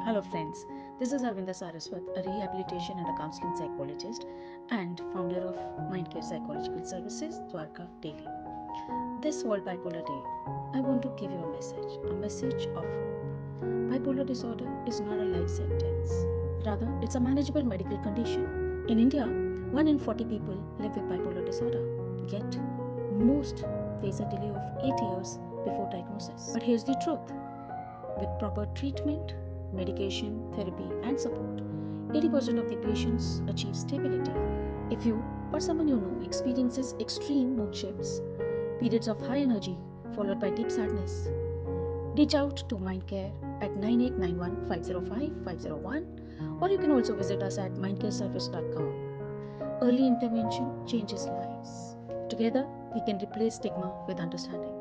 Hello friends, this is Arvinda Saraswat, a rehabilitation and a counseling psychologist and founder of Mindcare Psychological Services, Dwarka Daily. This World Bipolar Day, I want to give you a message of hope. Bipolar disorder is not a life sentence. Rather, it's a manageable medical condition. In India, 1 in 40 people live with bipolar disorder, yet most face a delay of 8 years before diagnosis. But here's the truth. With proper treatment, medication, therapy, and support, 80% of the patients achieve stability. If you or someone you know experiences extreme mood shifts, periods of high energy followed by deep sadness, reach out to Mindcare at 9891 505 501, or you can also visit us at mindcareservice.com. Early intervention changes lives. Together, we can replace stigma with understanding.